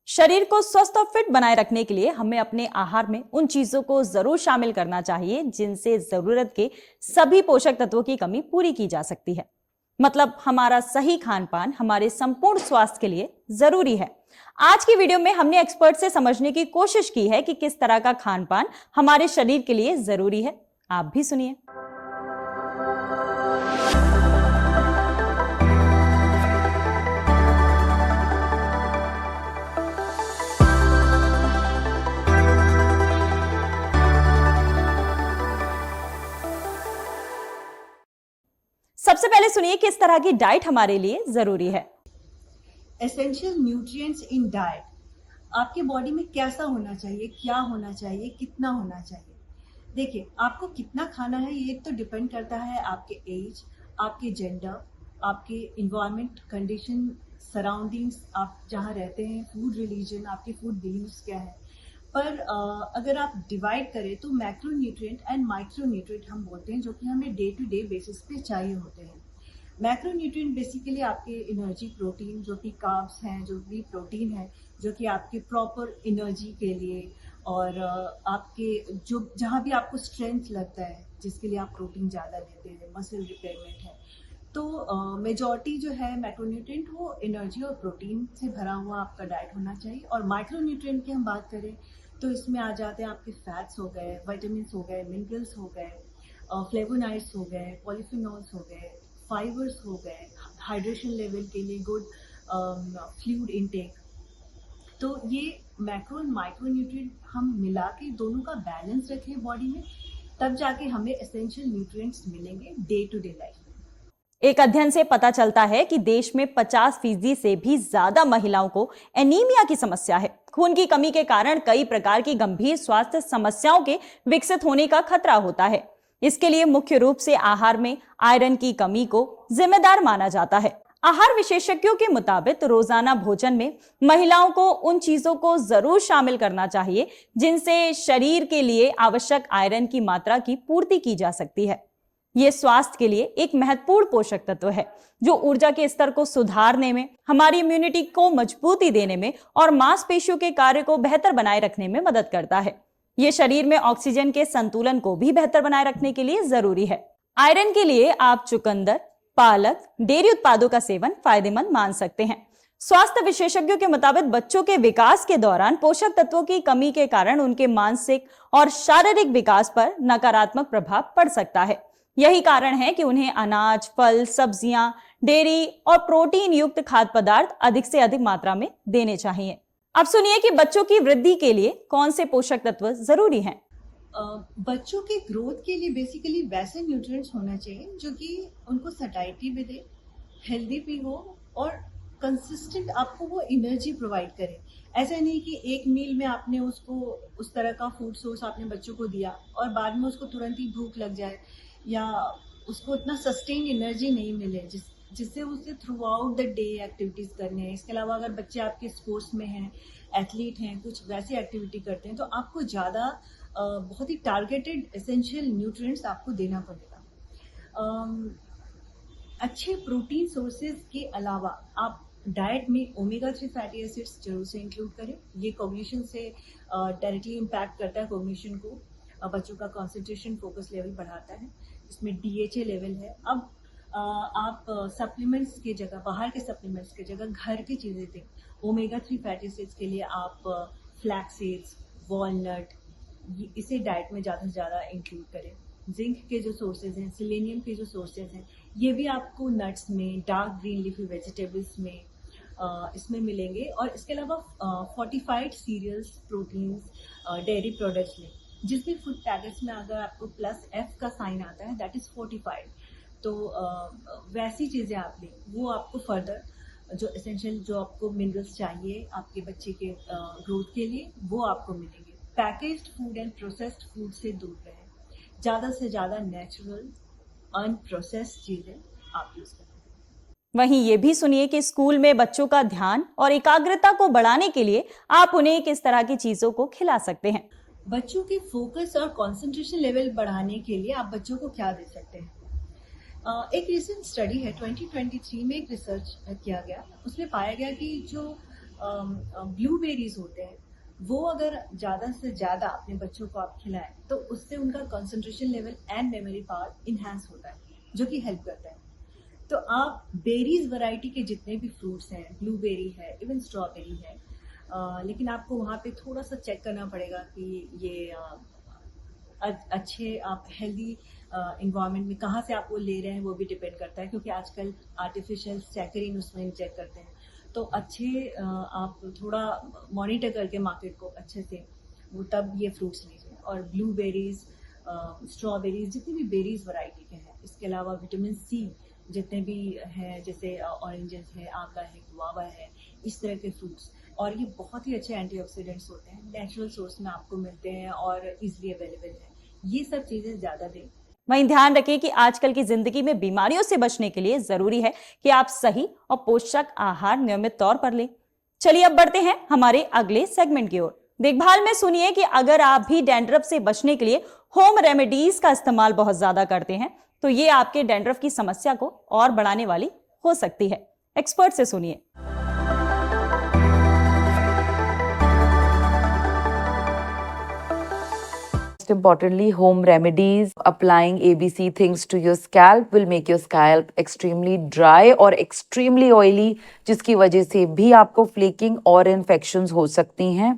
शरीर को स्वस्थ और फिट बनाए रखने के लिए हमें अपने आहार में उन चीजों को जरूर शामिल करना चाहिए जिनसे जरूरत के सभी पोषक तत्वों की कमी पूरी की जा सकती है। मतलब हमारा सही खान पान हमारे संपूर्ण स्वास्थ्य के लिए जरूरी है। आज की वीडियो में हमने एक्सपर्ट से समझने की कोशिश की है कि किस तरह का खान पान हमारे शरीर के लिए जरूरी है। आप भी सुनिए। सबसे पहले सुनिए किस तरह की डाइट हमारे लिए जरूरी है। एसेंशियल न्यूट्रिएंट्स इन डाइट आपके बॉडी में कैसा होना चाहिए, क्या होना चाहिए, कितना होना चाहिए। देखिए, आपको कितना खाना है ये तो डिपेंड करता है आपके एज, आपके जेंडर, आपके इन्वायरमेंट कंडीशन, सराउंडिंग्स, आप जहाँ रहते हैं, फूड रिलीजन, आपके फूड बिलीव्स क्या है। पर अगर आप डिवाइड करें तो macro nutrient and micro nutrient हम बोलते हैं, जो कि हमें डे टू डे बेसिस पे चाहिए होते हैं। मैक्रो न्यूट्रिएंट बेसिकली आपके एनर्जी प्रोटीन, जो कि कार्ब्स हैं, जो भी प्रोटीन है, जो कि आपके प्रॉपर एनर्जी के लिए और आपके जो जहाँ भी आपको स्ट्रेंथ लगता है, जिसके लिए आप प्रोटीन ज़्यादा लेते हैं, मसल रिपेयरमेंट है, तो मेजॉरिटी जो है मैक्रोन्यूट्रिएंट वो एनर्जी और प्रोटीन से भरा हुआ आपका डाइट होना चाहिए। और माइक्रोन्यूट्रिएंट की हम बात करें तो इसमें आ जाते हैं आपके फैट्स हो गए, विटामिन्स हो गए, मिनरल्स हो गए, फ्लेवोनाइड्स हो गए, पॉलीफिनॉल्स हो गए, फाइबर्स हो गए, हाइड्रेशन लेवल के लिए गुड फ्लूइड इनटेक। तो ये मैक्रो एंड माइक्रो न्यूट्रिएंट हम मिला के दोनों का बैलेंस रखें बॉडी में, तब जाके हमें एसेंशियल न्यूट्रिएंट्स मिलेंगे डे टू डे लाइफ में। एक अध्ययन से पता चलता है कि देश में 50% से भी ज्यादा महिलाओं को एनीमिया की समस्या है। खून की कमी के कारण कई प्रकार की गंभीर स्वास्थ्य समस्याओं के विकसित होने का खतरा होता है। इसके लिए मुख्य रूप से आहार में आयरन की कमी को जिम्मेदार माना जाता है। आहार विशेषज्ञों के मुताबिक रोजाना भोजन में महिलाओं को उन चीजों को जरूर शामिल करना चाहिए जिनसे शरीर के लिए आवश्यक आयरन की मात्रा की पूर्ति की जा सकती है। ये स्वास्थ्य के लिए एक महत्वपूर्ण पोषक तत्व है जो ऊर्जा के स्तर को सुधारने में, हमारी इम्यूनिटी को मजबूती देने में और मांसपेशियों के कार्य को बेहतर बनाए रखने में मदद करता है। ये शरीर में ऑक्सीजन के संतुलन को भी बेहतर बनाए रखने के लिए जरूरी है। आयरन के लिए आप चुकंदर, पालक, डेयरी उत्पादों का सेवन फायदेमंद मान सकते हैं। स्वास्थ्य विशेषज्ञों के मुताबिक बच्चों के विकास के दौरान पोषक तत्वों की कमी के कारण उनके मानसिक और शारीरिक विकास पर नकारात्मक प्रभाव पड़ सकता है। यही कारण है कि उन्हें अनाज, फल, सब्जियां, डेयरी और प्रोटीन युक्त खाद्य पदार्थ अधिक से अधिक मात्रा में देने चाहिए। अब सुनिए कि बच्चों की वृद्धि के लिए कौन से पोषक तत्व जरूरी हैं। बच्चों के ग्रोथ के लिए बेसिकली वैसे न्यूट्रिएंट्स होना चाहिए जो कि उनको सटाइटी भी दे, हेल्दी भी हो और कंसिस्टेंट आपको वो एनर्जी प्रोवाइड करे। ऐसा नहीं कि एक मील में आपने उसको उस तरह का फूड सोर्स आपने बच्चों को दिया और बाद में उसको तुरंत ही भूख लग जाए या उसको इतना सस्टेन एनर्जी नहीं मिले जिससे उसे through out the day activities करने हैं। इसके अलावा अगर बच्चे आपके स्पोर्ट्स में हैं, एथलीट हैं, कुछ वैसी एक्टिविटी करते हैं, तो आपको ज़्यादा बहुत ही टारगेटेड एसेंशियल न्यूट्रिएंट्स आपको देना पड़ेगा। अच्छे प्रोटीन सोर्सेज के अलावा आप डाइट में ओमेगा 3 फैटी एसिड्स जरूर से इंक्लूड करें। ये कॉग्निशन से डायरेक्टली इम्पैक्ट करता है कॉग्निशन को, बच्चों का कंसंट्रेशन, फोकस लेवल बढ़ाता है। इसमें DHA लेवल है। अब आप सप्लीमेंट्स की जगह, बाहर के सप्लीमेंट्स की जगह घर की चीज़ें दें। ओमेगा 3 फैटी एसिड्स के लिए आप फ्लैक्स सीड्स, वॉलनट, इसे डाइट में ज़्यादा से ज़्यादा इंक्लूड करें। जिंक के जो सोर्सेज हैं, सेलेनियम के जो सोर्सेज हैं, ये भी आपको नट्स में, डार्क ग्रीन लीफी वेजिटेबल्स में इसमें मिलेंगे। और इसके अलावा fortified cereals, proteins, dairy products में, जिस भी फूड पैकेट्स में अगर आपको +F का साइन आता है, दैट इज़ फोर्टिफाइड, तो वैसी चीज़ें आप लें, वो आपको फर्दर जो एसेंशियल, जो आपको मिनरल्स चाहिए आपके बच्चे के ग्रोथ के लिए, वो आपको मिलेंगे। Packaged food and processed food से दूर रहें। ज़्यादा से ज़्यादा नेचुरल अनप्रोसेस्ड चीज़ें आप यूज़ करें। वहीं ये भी सुनिए कि स्कूल में बच्चों का ध्यान और एकाग्रता को बढ़ाने के लिए आप उन्हें किस तरह की चीजों को खिला सकते हैं। बच्चों के फोकस और कंसंट्रेशन लेवल बढ़ाने के लिए आप बच्चों को क्या दे सकते हैं। एक रिसेंट स्टडी है, 2023 में एक रिसर्च किया गया, उसमें पाया गया कि जो ब्लूबेरीज होते हैं, वो अगर ज़्यादा से ज़्यादा अपने बच्चों को आप खिलाएं तो उससे उनका concentration level and memory power enhance होता है, जो कि हेल्प करता है। तो आप बेरीज वैरायटी के जितने भी फ्रूट्स हैं, ब्लूबेरी है, इवन स्ट्रॉबेरी है, लेकिन आपको वहाँ पे थोड़ा सा चेक करना पड़ेगा कि ये अच्छे आप हेल्दी इन्वायरमेंट में कहाँ से आप वो ले रहे हैं, वो भी डिपेंड करता है, क्योंकि आजकल आर्टिफिशियल सैकरीन उसमें इंजेक्ट करते हैं। तो अच्छे आप थोड़ा मॉनिटर करके मार्केट को अच्छे से वो तब ये फ्रूट्स लीजिए। और ब्लूबेरीज, स्ट्रॉबेरीज, जितनी भी बेरीज वैरायटी के हैं, इसके अलावा विटामिन सी जितने भी हैं, जैसे ऑरेंजेस है, आंवला है, गुआवा है, इस तरह के फ्रूट्स, और ये बहुत ही अच्छे एंटीऑक्सीडेंट्स होते हैं, नेचुरल सोर्स में आपको मिलते हैं और इजीली अवेलेबल है। ये सब चीजें ज्यादा दें। वहीं ध्यान रखें कि आजकल की जिंदगी में बीमारियों से बचने के लिए जरूरी है कि आप सही और पोषक आहार नियमित तौर पर लें। चलिए अब बढ़ते हैं हमारे अगले सेगमेंट की ओर। देखभाल में सुनिए कि अगर आप भी डैंड्रफ से बचने के लिए होम रेमेडीज का इस्तेमाल बहुत ज्यादा करते हैं तो ये आपके डैंड्रफ की समस्या को और बढ़ाने वाली हो सकती है। एक्सपर्ट से सुनिए। Most importantly, home remedies, applying ABC things to your scalp will make your scalp extremely dry or extremely oily, जिसकी वजह से भी आपको flaking और infections हो सकती हैं।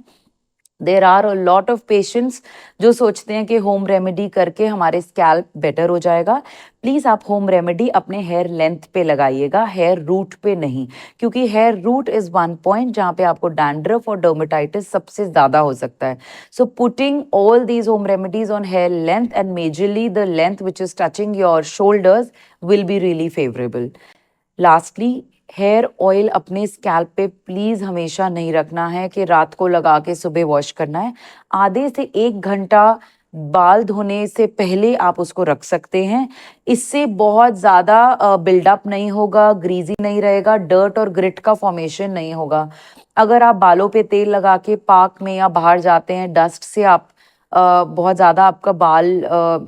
There are a lot of patients जो सोचते हैं कि होम रेमेडी करके हमारे स्कैल्प बेटर हो जाएगा। प्लीज़ आप होम रेमेडी अपने हेयर लेंथ पे लगाइएगा, हेयर रूट पे नहीं, क्योंकि hair root is one point जहाँ पे आपको डैंड्रफ और डर्मेटाइटिस सबसे ज़्यादा हो सकता है। So putting all these home remedies on hair length and majorly the length which is touching your shoulders will be really favourable. Lastly, hair oil अपने स्कैल्प पे प्लीज़ हमेशा नहीं रखना है कि रात को लगा के सुबह वॉश करना है। आधे से 1 घंटा बाल धोने से पहले आप उसको रख सकते हैं। इससे बहुत ज़्यादा बिल्डअप नहीं होगा, ग्रीजी नहीं रहेगा, डर्ट और ग्रिट का फॉर्मेशन नहीं होगा। अगर आप बालों पे तेल लगा के पार्क में या बाहर जाते हैं, डस्ट से आप बहुत ज़्यादा आपका बाल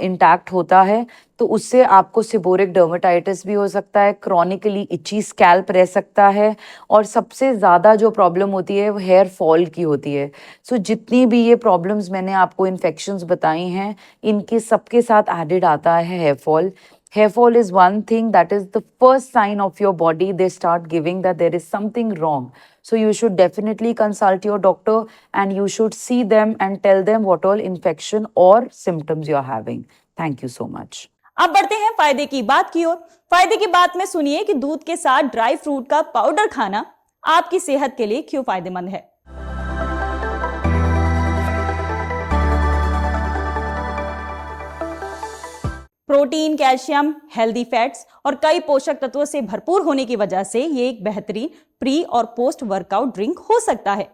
इंटैक्ट होता है, तो उससे आपको सेबोरिक डर्मेटाइटिस भी हो सकता है, क्रॉनिकली इची स्कैल्प रह सकता है, और सबसे ज़्यादा जो प्रॉब्लम होती है वो हेयर फॉल की होती है। सो जितनी भी ये प्रॉब्लम्स मैंने आपको इन्फेक्शंस बताई हैं, इनके सबके साथ एडेड आता है hair fall. Hair fall is one thing that is the first sign of your body. They start giving that there is something wrong. So you should definitely consult your doctor and you should see them and tell them what all infection or symptoms you are having. Thank you so much. अब बढ़ते हैं फायदे की बात की ओर। फायदे की बात में सुनिए कि दूध के साथ ड्राई फ्रूट का पाउडर खाना आपकी सेहत के लिए क्यों फायदेमंद है। प्रोटीन, कैल्शियम, हेल्दी फैट्स और कई पोषक तत्वों से भरपूर होने की वजह से ये एक बेहतरीन प्री और पोस्ट वर्कआउट ड्रिंक हो सकता है।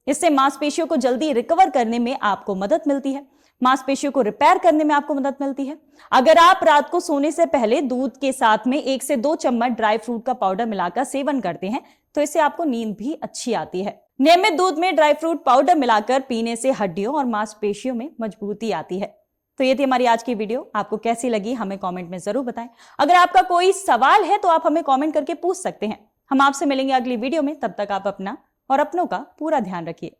इससे मांसपेशियों को जल्दी रिकवर करने में आपको मदद मिलती है, मांसपेशियों को रिपेयर करने में आपको मदद मिलती है। अगर आप रात को सोने से पहले दूध के साथ में 1 से 2 चम्मच ड्राई फ्रूट का पाउडर मिलाकर सेवन करते हैं तो इससे आपको नींद भी अच्छी आती है। नियमित दूध में ड्राई फ्रूट पाउडर मिलाकर पीने से हड्डियों और मांसपेशियों में मजबूती आती है। तो ये थी हमारी आज की वीडियो। आपको कैसी लगी हमें कमेंट में जरूर बताएं। अगर आपका कोई सवाल है तो आप हमें कमेंट करके पूछ सकते हैं। हम आपसे मिलेंगे अगली वीडियो में। तब तक आप अपना और अपनों का पूरा ध्यान रखिए।